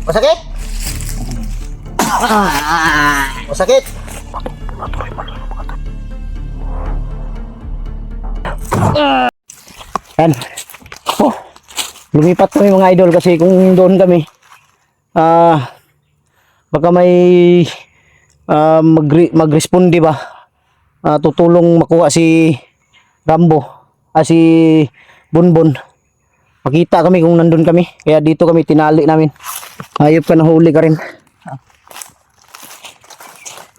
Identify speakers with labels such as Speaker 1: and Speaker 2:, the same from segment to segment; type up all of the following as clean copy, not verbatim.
Speaker 1: Masakit? Masakit? Yan. Oh, lumipat kami mga idol kasi kung doon kami, baka may mag-responde ba? Tutulong makuha si Rambo, si Bonbon. Makita kami kung nandun kami. Kaya dito kami tinali namin. Hayop ka, nahuli ka rin.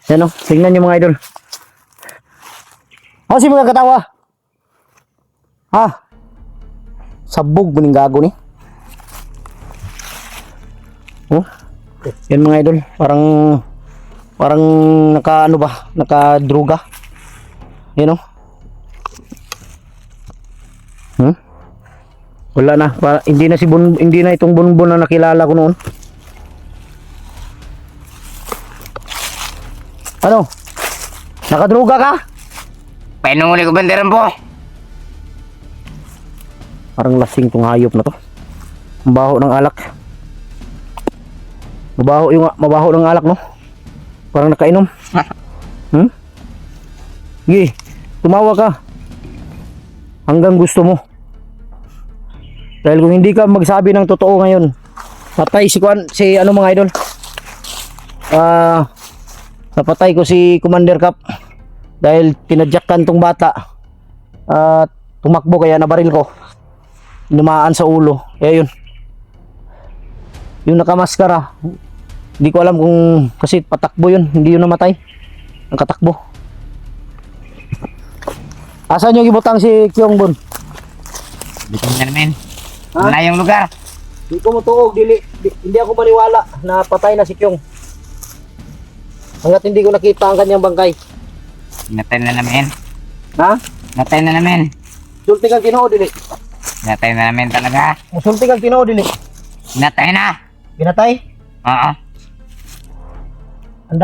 Speaker 1: Yan o, tingnan nyo mga idol. Ako si mga katawa. Ha? Sabog buning gago ni. Oh. Yan mga idol, parang naka ano ba, naka-droga. Yan o. Wala na, hindi na itong Bonbon na nakilala ko noon. Ano? Nakadruga ka?
Speaker 2: Painunguli ko banderan po.
Speaker 1: Parang lasing tong hayop na to. Mabaho ng alak. Mabaho ng alak, no? Parang nakainom. Sige, tumawa ka. Hanggang gusto mo. Dahil kung hindi ka magsabi ng totoo ngayon, patay si ano mga idol. Napatay ko si Commander Cap dahil tinadyakan tong bata. Tumakbo kaya nabaril ko. Lumaan sa ulo. Kaya yun. Yung nakamaskara, hindi ko alam kung kasi patakbo yun, hindi yun namatay. Ang katakbo. Asan yung ibutang si Kyongbon?
Speaker 2: Dito na namin. Malayong lugar.
Speaker 1: Di ko mutuog, hindi ako maniwala na patay na si Kyong. Hanggat hindi ko nakita ang kanyang bangkay.
Speaker 2: Natay na namin.
Speaker 1: Ha?
Speaker 2: Natay na namin.
Speaker 1: Sulti kang Ginoo dili.
Speaker 2: Natay na namin talaga.
Speaker 1: Musulti kang Ginoo dili.
Speaker 2: Natay na.
Speaker 1: Ginatay?
Speaker 2: Oo.
Speaker 1: Ang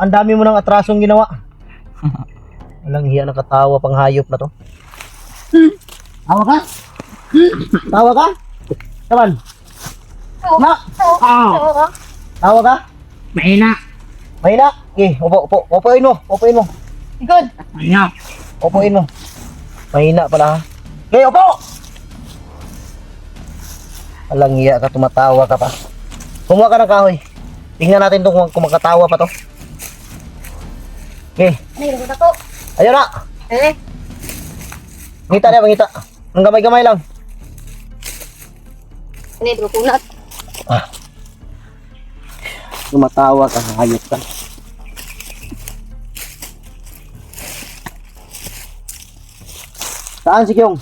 Speaker 1: dami mo ng atrasong ginawa. Walang hiya, nakatawa pang hayop na to. Tawa ka? Tawa ka? Taman? Na? Tawa ka?
Speaker 2: Mahina.
Speaker 1: Mahina? Upo. Upuin mo.
Speaker 2: Good. Mahina.
Speaker 1: Upuin mo. Mahina pala ha. Upo! Walang hiya ka, tumatawa ka pa. Kumuha ka ng kahoy. Tingnan natin kung makatawa pa to. Ayun na. Ngita. Ang gamay-gamay lang.
Speaker 3: Ini drukunat.
Speaker 1: Tumatawa ka, hayop ka. Saan si Kyong?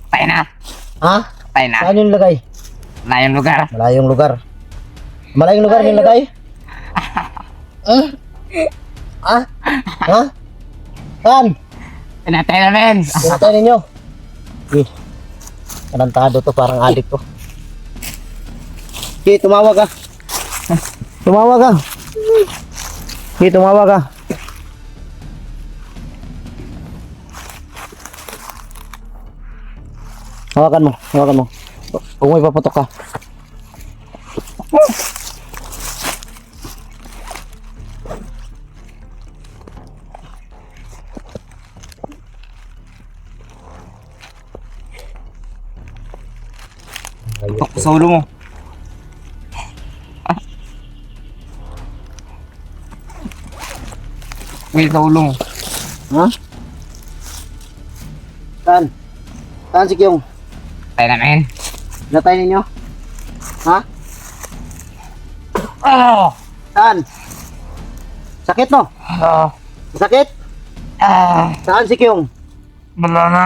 Speaker 2: Patay na.
Speaker 1: Ha?
Speaker 2: Patay na.
Speaker 1: Saan yung lagay?
Speaker 2: Malayong lugar.
Speaker 1: Malayong lugar. Malayong lugar yung lagay? Ha? Saan?
Speaker 2: Pinatay namin.
Speaker 1: Pinatay ninyo. Kanantado to, parang adik to. Okay, tumawa ka. Tumawa ka. Okay, tumawa ka. Hawakan mo. Kung may papatok ka.
Speaker 2: Tok sa ulo mo. Wait sa ulo mo.
Speaker 1: Ha? Saan si Kyong?
Speaker 2: Patay namin.
Speaker 1: Natay ninyo? Ha?
Speaker 2: Oh!
Speaker 1: Saan? Sakit no?
Speaker 2: Oh!
Speaker 1: Sakit? Saan si Kyong?
Speaker 2: Wala na.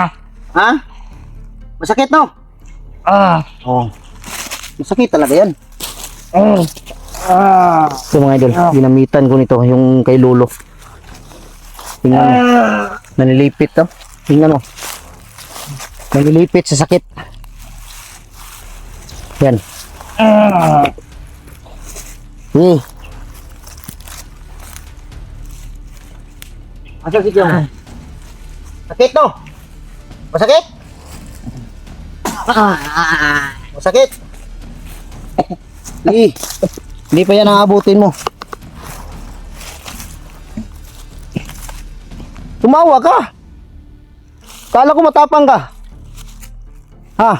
Speaker 1: Ha? Masakit no? Oh. Masakit talaga yan. Ito mga idol, ginamitan ko nito yung kay Lolo. Tingnan mo. Nanilipit to. Tingnan mo. Nanilipit sa sakit. Yan. Asan si Kyong? Sakit no? Masakit? Masakit? Sige. Hindi pa yan aabutin mo. Tumawa ka. Kala ko matapang ka. Ha?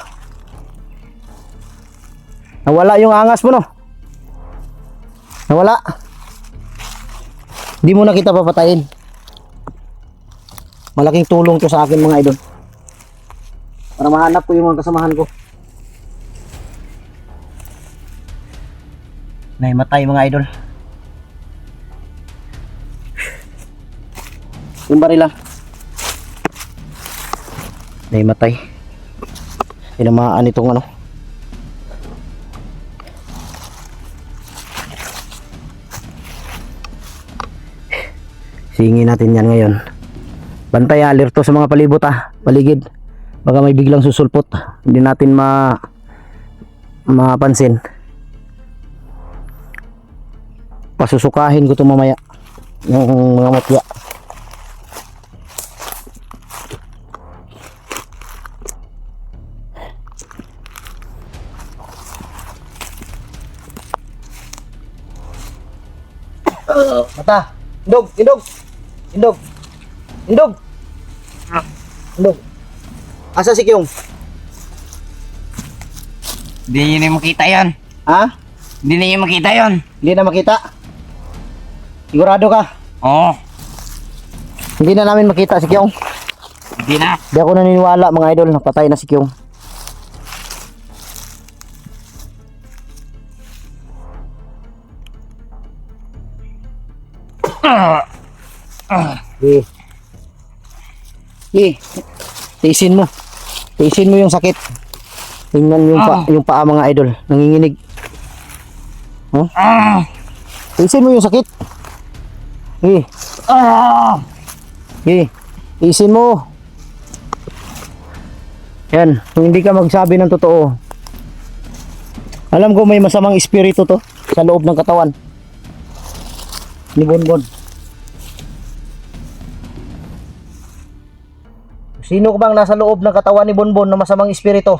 Speaker 1: Nawala yung angas mo, no? Nawala. Hindi mo na kita papatayin. Malaking tulong to sa akin, mga idol. Para mahanap ko yung mga kasamahan ko. Naimatay, mga idol. Yung barila. Naimatay. Tinamaan itong ano. Singin natin yan ngayon. Bantay, alerto sa mga palibot, paligid. Baka may biglang susulpot. Hindi natin mapansin. Pasusukahin ko ito mamaya. Yung mga matya. Mata. Indog, indog. Indog. Indog. Indog. Asa si Kyong?
Speaker 2: Hindi nyo na makita yan.
Speaker 1: Ha?
Speaker 2: Hindi na nyo makita yon.
Speaker 1: Hindi na makita. Sigurado ka?
Speaker 2: Oo.
Speaker 1: Hindi na namin makita si Kyong.
Speaker 2: Hindi na.
Speaker 1: Hindi ako naniniwala, mga idol, napatay na si Kyong. Eh. Eh. Tiisin mo. Tiisin mo yung sakit. Tingnan yung paa, mga idol. Nanginginig. Huh? Tiisin mo yung sakit. Eh. Eh. Tiisin mo. Yan. Kung hindi ka magsabi ng totoo. Alam ko may masamang espiritu to sa loob ng katawan ni Bonbon. Sino bang nasa loob ng katawan ni Bonbon na masamang espiritu?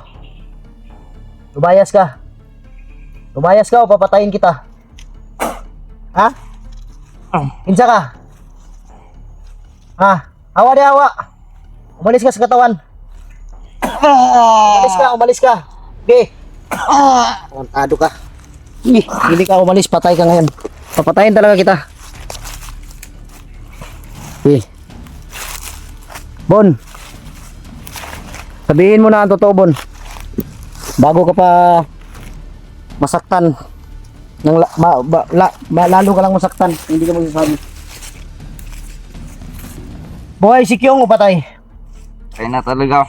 Speaker 1: Lumayas ka. Lumayas ka o papatayin kita. Ha? Insa ka? Ha? Hawa di hawa. Umalis ka sa katawan. Umalis ka, umalis ka. Okay. Tantado ka. Hindi ka umalis, patay ka ngayon. Papatayin talaga kita. Okay. Bon. Sabihin mo na ang totoo, Bon. Bago ka pa masaktan ng lalo ka lang masaktan, hindi ka magsasabi. Buhay si Kyong o patay?
Speaker 2: Kaya na talaga.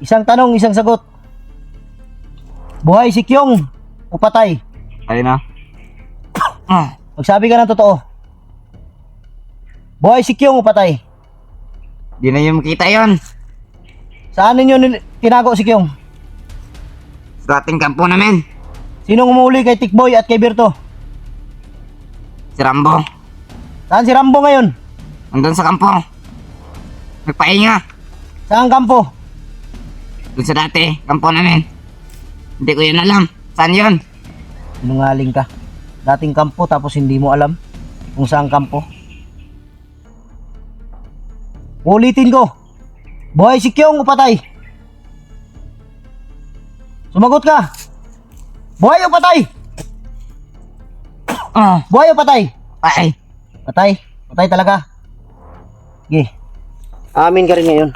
Speaker 1: Isang tanong, isang sagot. Buhay si Kyong o patay?
Speaker 2: Kaya na.
Speaker 1: Magsabi ka ng totoo. Buhay si Kyong o patay?
Speaker 2: Hindi na nyo makita yon.
Speaker 1: Saan ninyo tinago si Kyong?
Speaker 2: Sa ating kampo namin.
Speaker 1: Sinong umuli kay Tikboy at kay Berto?
Speaker 2: Si Rambo.
Speaker 1: Saan si Rambo ngayon?
Speaker 2: Nandun sa kampo. Nagpahinga.
Speaker 1: Saan kampo?
Speaker 2: Doon sa dati, kampo namin. Hindi ko yun alam. Saan yun?
Speaker 1: Sinungaling ka. Dating kampo tapos hindi mo alam kung saan kampo. Ulitin ko. Buhay si Kyong o patay? Sumagot ka. Buhay o patay? Buhay o patay?
Speaker 2: Ay.
Speaker 1: Patay. Patay talaga. Sige. Amin ka rin ngayon.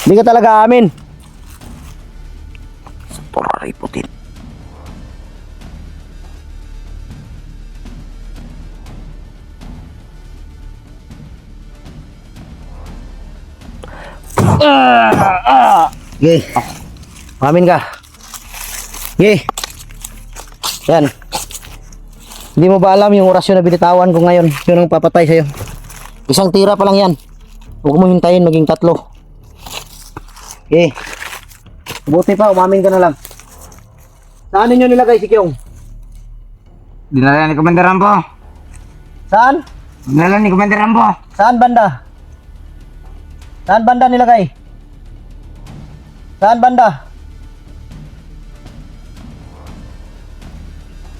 Speaker 1: Hindi ka talaga amin.
Speaker 2: Porari putin.
Speaker 1: Sige. Amin ka. Sige. Yan. Hindi mo ba alam yung orasyon na binitawan ko ngayon? Yun ang papatay sa'yo. Isang tira pa lang yan. Huwag mo hintayin maging 3. Okay. Buti pa, umamin ka na lang. Saan ninyo nilagay si Kyong?
Speaker 2: Dinala ni Commander Rambo.
Speaker 1: Saan?
Speaker 2: Nala ni Commander Rambo.
Speaker 1: Saan banda? Saan banda nilagay? Saan banda?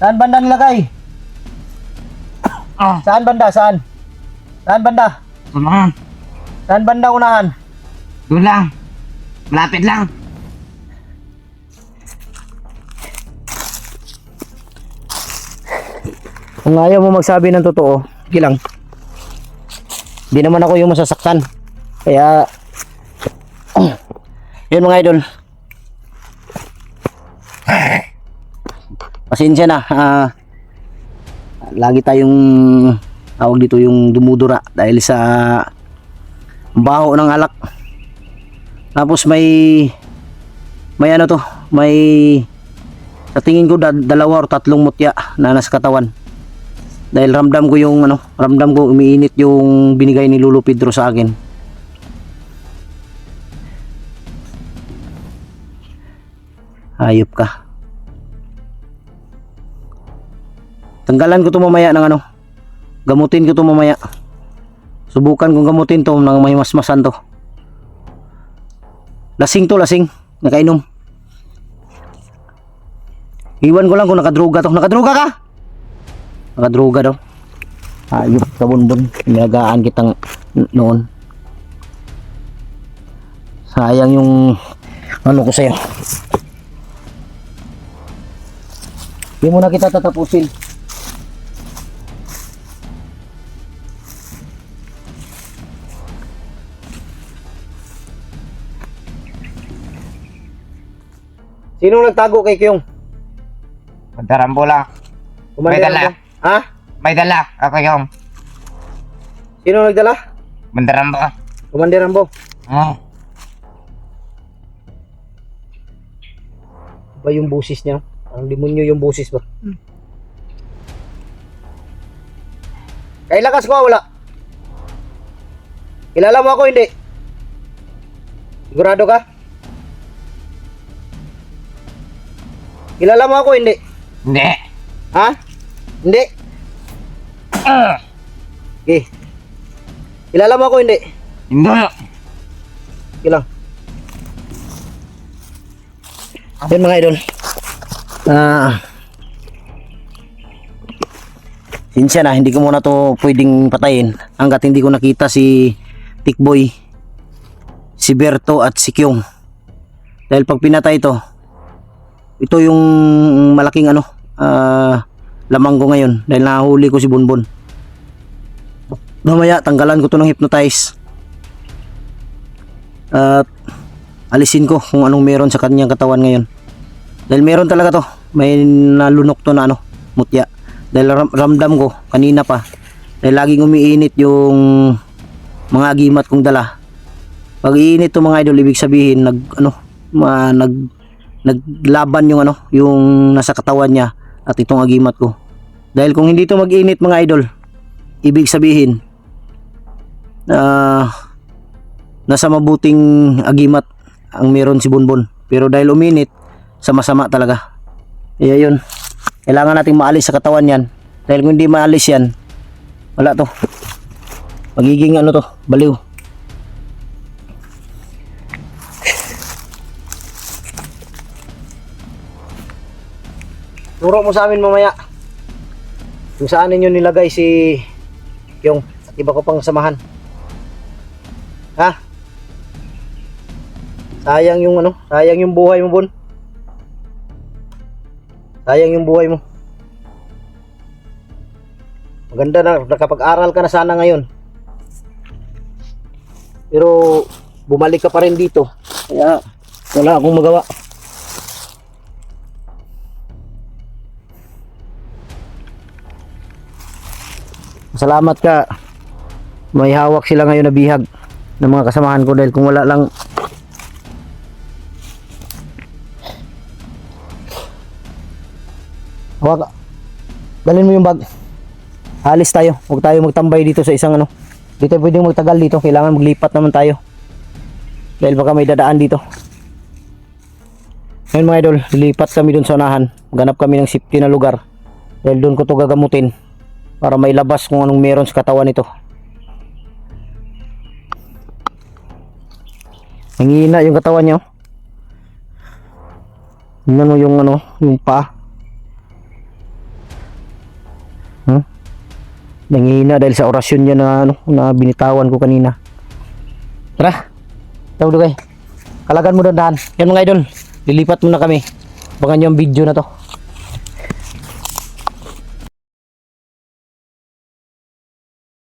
Speaker 1: Saan banda nilagay?
Speaker 2: Oh,
Speaker 1: Saan banda? Saan? Saan banda?
Speaker 2: tumangan.
Speaker 1: Saan banda unahan?
Speaker 2: Doon lang. Malapit lang.
Speaker 1: Kung ayaw mo magsabi ng totoo, sige lang. Hindi naman ako yung masasaktan. Kaya, yun mga idol. Pasensya na. Lagi tayong tawag dito yung dumudura dahil sa baho ng alak. Tapos may ano to, may sa tingin ko dalawa o tatlong mutya na nasa katawan. Dahil ramdam ko umiinit yung binigay ni Lolo Pedro sa akin. Hayop ka. Tanggalan ko to mamaya ng ano. Gamutin ko to mamaya. Subukan kong gamutin to ng may masmasan to. Lasing to, lasing. Nakainom. Iwan ko lang kung nakadruga to. Nakadruga ka? Nakadruga daw. Hayop ka bunbun. Nilagaan kitang noon. Sayang yung ano ko sa'yo. Hindi mo na kita tatapusin. Sino nagtago kay Kyong?
Speaker 2: Commander Rambo lang. May dala.
Speaker 1: Ha?
Speaker 2: May dala. Ako yung
Speaker 1: Sino nagdala?
Speaker 2: Commander Rambo.
Speaker 1: Commander Rambo.
Speaker 2: Oh.
Speaker 1: Ba yung busis niya? Ang demonyo yung busis ba? Kay lakas ko wala. Kilala mo ako hindi? Sigurado ka? Kilala mo ako hindi?
Speaker 2: Hindi.
Speaker 1: Ha? Hindi? Okay. Kilala mo ako hindi?
Speaker 2: Hindi.
Speaker 1: Ilang. Yun mga idol. Sinsya na, hindi ko muna to pwedeng patayin hanggat hindi ko nakita si Tikboy, si Berto at si Kyong. Dahil pag pinatay ito yung malaking lamang ko ngayon dahil nahuli ko si Bunbun. Mamaya tanggalan ko to ng hypnotize at alisin ko kung anong meron sa kanyang katawan ngayon. Dahil meron talaga to, may nalunok to na mutya. Dahil ramdam ko kanina pa, dahil laging umiinit yung mga agimat kong dala. Pag iinit to mga idol, ibig sabihin naglaban yung nasa katawan niya at itong agimat ko. Dahil kung hindi to mag-init mga idol, ibig sabihin nasa mabuting agimat ang meron si Bunbun. Pero dahil uminit, sama-sama talaga. Kaya yun, kailangan nating maalis sa katawan yan. Dahil kung hindi maalis yan, wala to, magiging baliw. Turo mo sa amin mamaya kung saan ninyo nilagay si Kyong at iba ko pang samahan. Ha? Sayang yung buhay mo, Bun. Sayang yung buhay mo. Maganda na nakapag-aral ka na sana ngayon. Pero bumalik ka pa rin dito. Kaya wala akong magawa. Salamat ka. May hawak sila ngayon na bihag ng mga kasamahan ko dahil kung wala lang hawak. Dalhin mo yung bag. Alis tayo. Huwag tayo magtambay dito sa isang Dito pwedeng magtagal dito. Kailangan maglipat naman tayo. Dahil baka may dadaan dito. Ngayon mga idol, lilipat kami dun sa unahan. Ganap kami ng safety na lugar. Dahil dun ko to gagamutin. para mailabas kung anong meron sa katawan nito. Nangihina yung katawan niya. Tingnan mo yung ano, yung paa. Nangihina dahil sa orasyon niya na ano, na binitawan ko kanina. Tara. Tawag dugay. Kalagan mo dahan. Yan mga idol. Lilipat muna kami. Abangan niyo ang video na to.